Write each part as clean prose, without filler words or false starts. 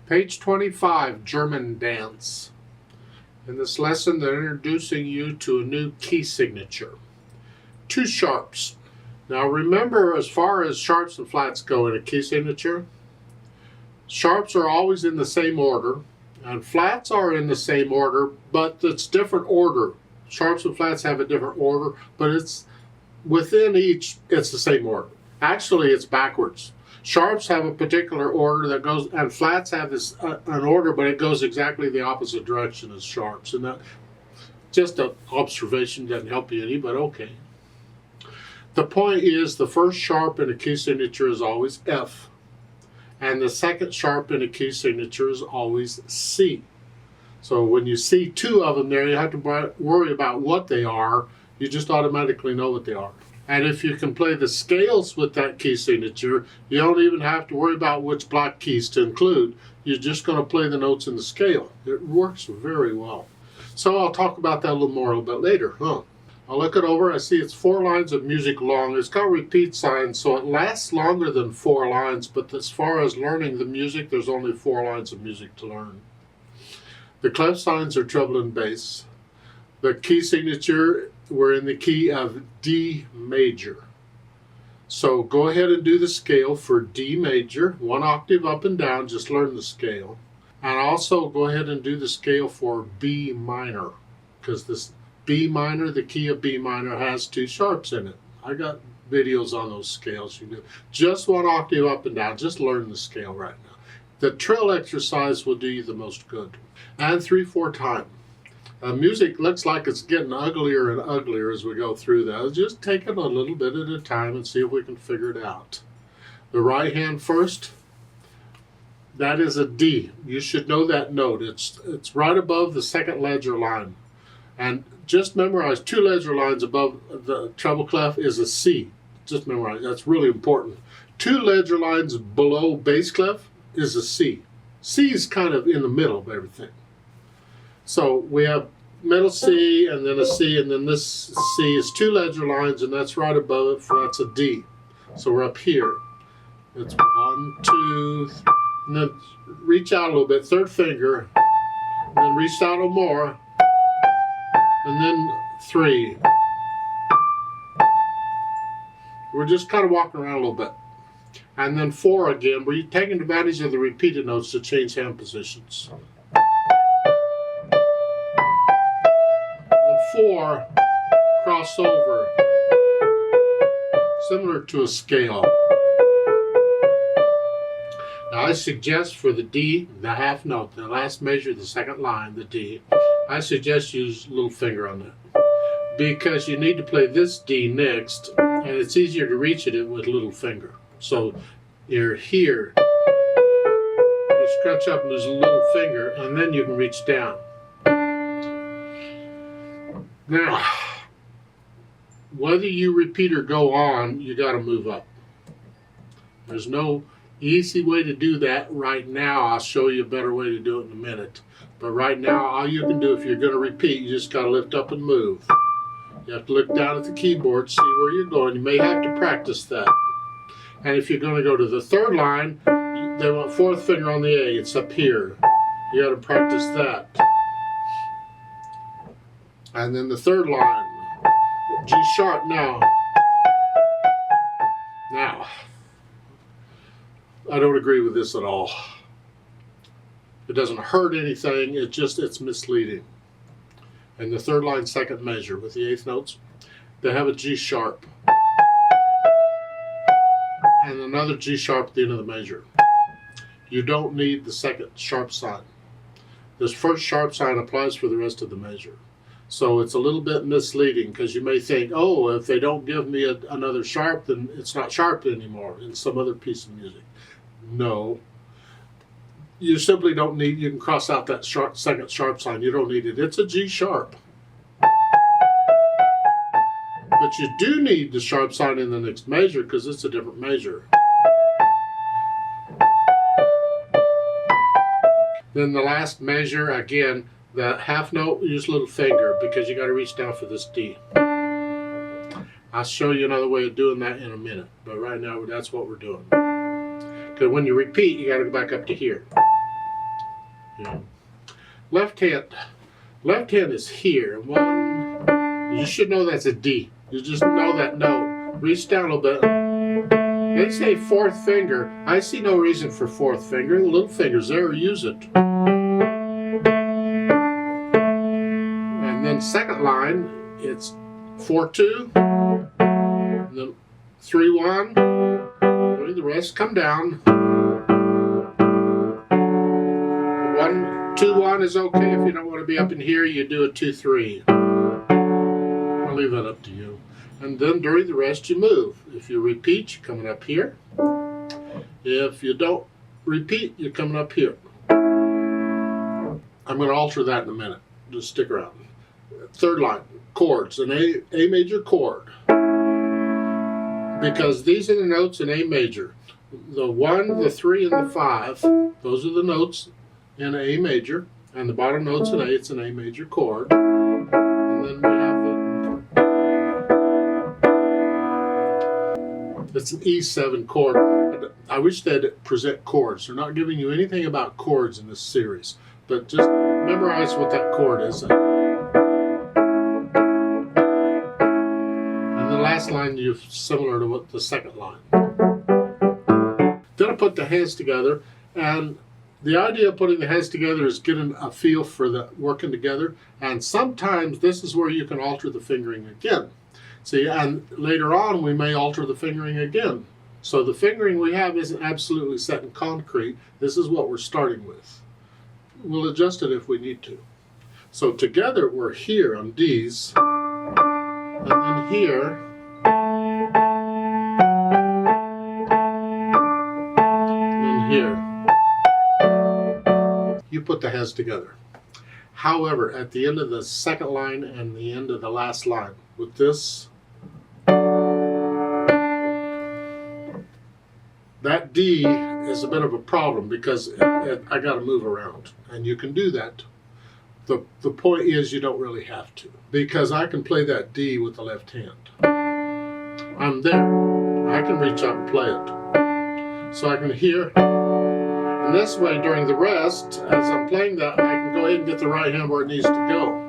Page 25, German Dance. In this lesson, they're introducing you to a new key signature. Two sharps. Now remember, as far as sharps and flats go in a key signature, sharps are always in the same order, and flats are in the same order, but it's different order. Sharps and flats have a different order, but it's within each, it's the same order. Actually, it's backwards. Sharps have a particular order that goes, and flats have this an order, but it goes exactly the opposite direction as sharps. And that, just an observation, doesn't help you any, but okay. The point is, the first sharp in a key signature is always F, and the second sharp in a key signature is always C. So when you see two of them there, you have to worry about what they are. You just automatically know what they are. And if you can play the scales with that key signature, you don't even have to worry about which block keys to include. You're just going to play the notes in the scale. It works very well. So I'll talk about that a little more a little bit later. I'll look it over. I see it's 4 lines of music long. It's got repeat signs, so it lasts longer than 4 lines, but as far as learning the music, there's only 4 lines of music to learn. The clef signs are treble and bass. The key signature, we're in the key of D major. So go ahead and do the scale for D major, 1 octave up and down, just learn the scale. And also go ahead and do the scale for B minor, because this B minor, the key of B minor, has 2 sharps in it. I got videos on those scales. You do just 1 octave up and down, just learn the scale right now. The trill exercise will do you the most good. And 3/4 time. Music looks like it's getting uglier and uglier as we go through that. Just take it a little bit at a time and see if we can figure it out. The right hand first, that is a D. You should know that note. It's right above the second ledger line. And just memorize 2 ledger lines above the treble clef is a C. Just memorize, that's really important. 2 ledger lines below bass clef is a C. C is kind of in the middle of everything. So we have middle C, and then a C, and then this C is 2 ledger lines, and that's right above it, so that's a D. So we're up here. It's 1, 2, 3, and then reach out a little bit, 3rd finger, and then reach out a little more, and then 3. We're just kind of walking around a little bit. And then 4 again, we're taking advantage of the repeated notes to change hand positions. 4, cross over, similar to a scale. Now I suggest for the D, the half note, the last measure, the second line, the D, I suggest use little finger on that, because you need to play this D next, and it's easier to reach it with little finger. So you're here, you scratch up and use a little finger, and then you can reach down. Now, whether you repeat or go on, you got to move up. There's no easy way to do that right now. I'll show you a better way to do it in a minute. But right now, all you can do if you're going to repeat, you just got to lift up and move. You have to look down at the keyboard, see where you're going. You may have to practice that. And if you're going to go to the 3rd line, they want 4th finger on the A. It's up here. You got to practice that. And then the 3rd line, G sharp now. Now, I don't agree with this at all. It doesn't hurt anything, it's misleading. And the 3rd line, 2nd measure with the 8th notes, they have a G sharp. And another G sharp at the end of the measure. You don't need the 2nd sharp sign. This first sharp sign applies for the rest of the measure. So it's a little bit misleading, because you may think, oh, if they don't give me another sharp, then it's not sharp anymore in some other piece of music. No. You simply don't need, you can cross out that 2nd sharp sign. You don't need it. It's a G sharp. But you do need the sharp sign in the next measure, because it's a different measure. Then the last measure, again, the half note, use little finger, because you got to reach down for this D. I'll show you another way of doing that in a minute, but right now that's what we're doing. Because when you repeat, you got to go back up to here. Yeah. Left hand is here. One, you should know that's a D. You just know that note. Reach down a little bit. They say fourth finger. I see no reason for fourth finger. The little finger's there, use it. And then second line, it's 4-2, then 3-1. The rest come down. 1-2-1 is okay. If you don't want to be up in here, you do a 2-3. I'll leave that up to you. And then during the rest, you move. If you repeat, you're coming up here. If you don't repeat, you're coming up here. I'm going to alter that in a minute. Just stick around. Third line, chords, an A major chord. Because these are the notes in A major. The 1, the 3, and the 5, those are the notes in A major. And the bottom note's in A, it's an A major chord. And then we have it's an E7 chord. I wish they'd present chords. They're not giving you anything about chords in this series. But just memorize what that chord is. And the last line is similar to what the second line. Then I put the hands together, and the idea of putting the hands together is getting a feel for the working together. And sometimes this is where you can alter the fingering again. See, and later on we may alter the fingering again. So the fingering we have isn't absolutely set in concrete. This is what we're starting with. We'll adjust it if we need to. So together we're here on D's, and then here, and then here. You put the hands together. However, at the end of the second line and the end of the last line, with this, that D is a bit of a problem because I got to move around, and you can do that. The point is you don't really have to, because I can play that D with the left hand. I'm there. I can reach out and play it. So I can hear, and this way during the rest, as I'm playing that, I can go ahead and get the right hand where it needs to go.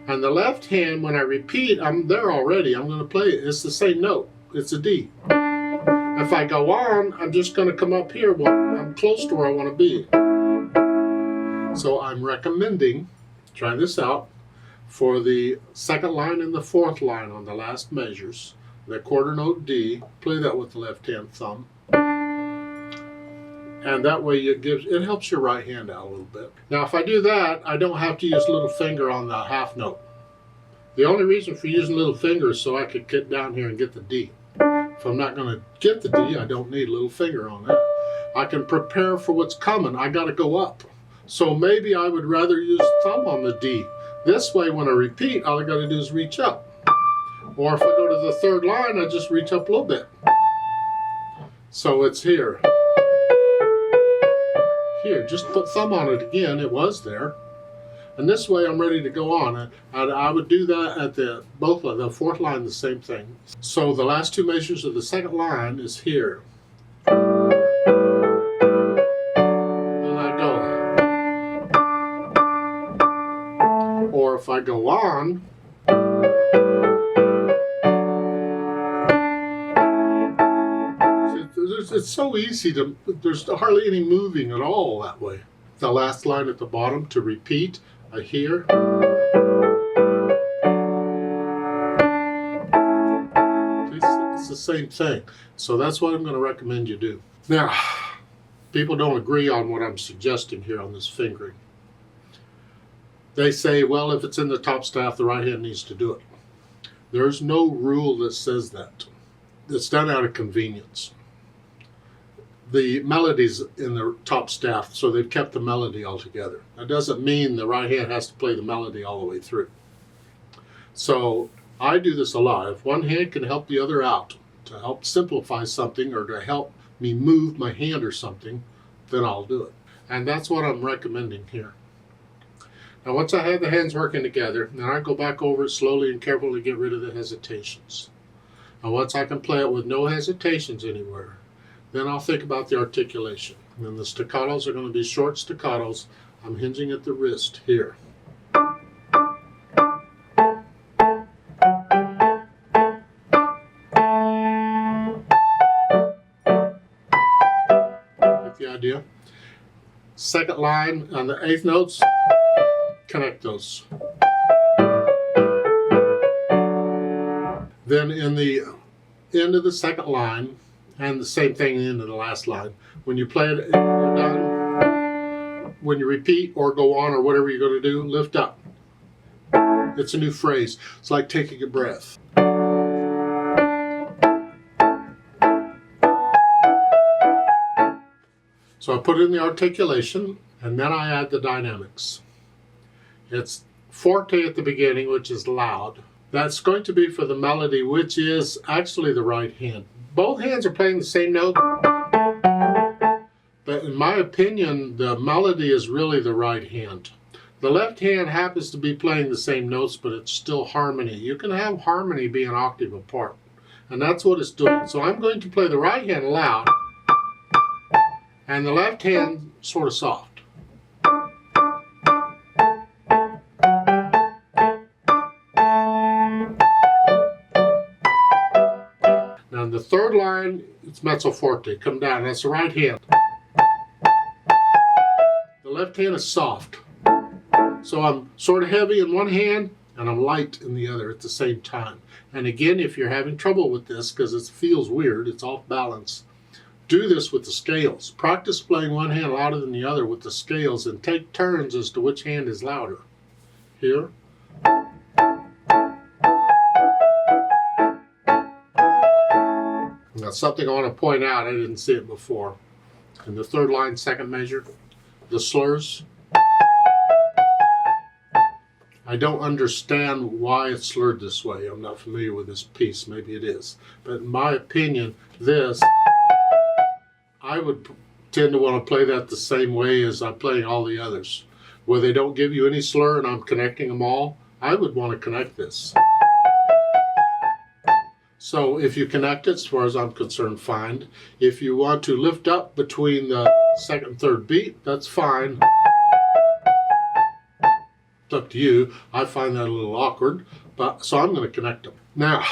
And the left hand, when I repeat, I'm there already. I'm going to play it. It's the same note. It's a D. If I go on, I'm just going to come up here. Well, I'm close to where I want to be. So I'm recommending, try this out, for the second line and the fourth line on the last measures, the quarter note D, play that with the left hand thumb. And that way it helps your right hand out a little bit. Now if I do that, I don't have to use little finger on the half note. The only reason for using little finger is so I could get down here and get the D. If I'm not going to get the D, I don't need a little finger on that. I can prepare for what's coming. I got to go up. So maybe I would rather use thumb on the D. This way, when I repeat, all I got to do is reach up. Or if I go to the third line, I just reach up a little bit. So it's here. Here, just put thumb on it again. It was there. And this way I'm ready to go on. I would do that at the fourth line, the same thing. So the last two measures of the second line is here. Then I go. Or if I go on, it's so easy to, there's hardly any moving at all that way. The last line at the bottom to repeat. I hear. It's the same thing. So that's what I'm going to recommend you do. Now, people don't agree on what I'm suggesting here on this fingering. They say, well, if it's in the top staff, the right hand needs to do it. There's no rule that says that. It's done out of convenience. The melody's in the top staff, so they've kept the melody all together. That doesn't mean the right hand has to play the melody all the way through. So I do this a lot. If one hand can help the other out to help simplify something or to help me move my hand or something, then I'll do it. And that's what I'm recommending here. Now once I have the hands working together, then I go back over it slowly and carefully to get rid of the hesitations. And once I can play it with no hesitations anywhere, then I'll think about the articulation. And the staccatos are going to be short staccatos. I'm hinging at the wrist here. Get the idea? Second line on the eighth notes, connect those. Then in the end of the second line, and the same thing in the end of the last line, when you play it, you're done, when you repeat or go on or whatever you're going to do, lift up. It's a new phrase. It's like taking a breath. So I put in the articulation, and then I add the dynamics. It's forte at the beginning, which is loud. That's going to be for the melody, which is actually the right hand. Both hands are playing the same note, but in my opinion, the melody is really the right hand. The left hand happens to be playing the same notes, but it's still harmony. You can have harmony be an octave apart, and that's what it's doing. So I'm going to play the right hand loud, and the left hand sort of soft. Now in the third line, it's mezzo forte, come down, that's the right hand. The left hand is soft. So I'm sort of heavy in one hand and I'm light in the other at the same time. And again, if you're having trouble with this because it feels weird, it's off balance, do this with the scales. Practice playing one hand louder than the other with the scales and take turns as to which hand is louder. Here. Now something I want to point out, I didn't see it before. In the third line, second measure, the slurs. I don't understand why it's slurred this way. I'm not familiar with this piece. Maybe it is. But in my opinion, this, I would tend to want to play that the same way as I'm playing all the others. Where they don't give you any slur and I'm connecting them all, I would want to connect this. So if you connect it, as far as I'm concerned, fine. If you want to lift up between the second and third beat, that's fine. It's up to you. I find that a little awkward, but so I'm going to connect them. Now,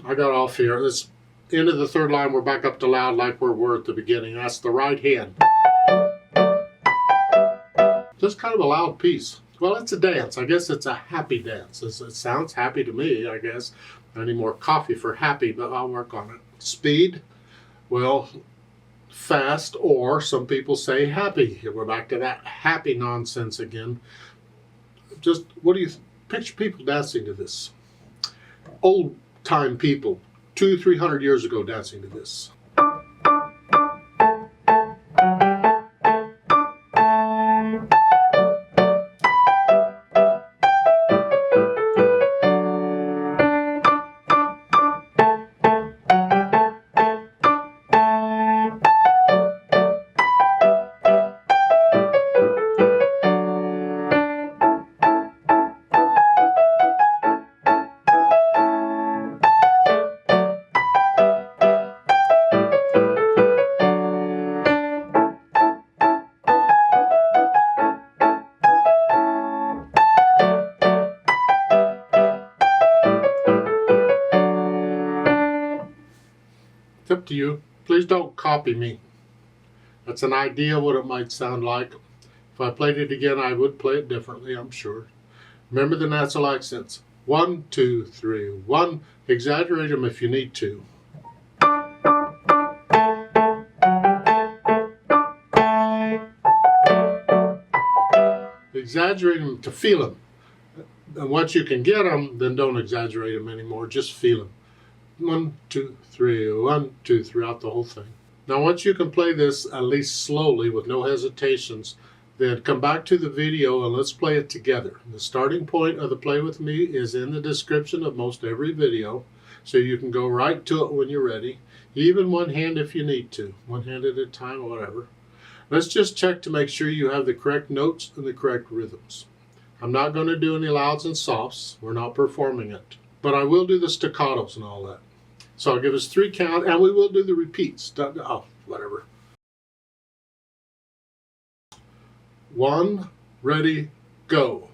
I got off here. This end of the third line, we're back up to loud like we were at the beginning. That's the right hand. Just kind of a loud piece. Well, it's a dance. I guess it's a happy dance. It sounds happy to me, I guess. I need more coffee for happy, but I'll work on it. Speed, well, fast, or some people say happy. We're back to that happy nonsense again. Just, what do you picture people dancing to this? Old time people, 200-300 years ago dancing to this. It's up to you. Please don't copy me. That's an idea what it might sound like. If I played it again, I would play it differently, I'm sure. Remember the nasal accents. 1, 2, 3, 1. Exaggerate them if you need to. Exaggerate them to feel them. And once you can get them, then don't exaggerate them anymore. Just feel them. 1, 2, 3, 1, 2, throughout the whole thing. Now once you can play this at least slowly with no hesitations, then come back to the video and let's play it together. The starting point of the play with me is in the description of most every video, so you can go right to it when you're ready. Even one hand if you need to, one hand at a time or whatever. Let's just check to make sure you have the correct notes and the correct rhythms. I'm not going to do any louds and softs. We're not performing it. But I will do the staccatos and all that. So I'll give us 3 count, and we will do the repeats. Oh, whatever. 1, ready, go.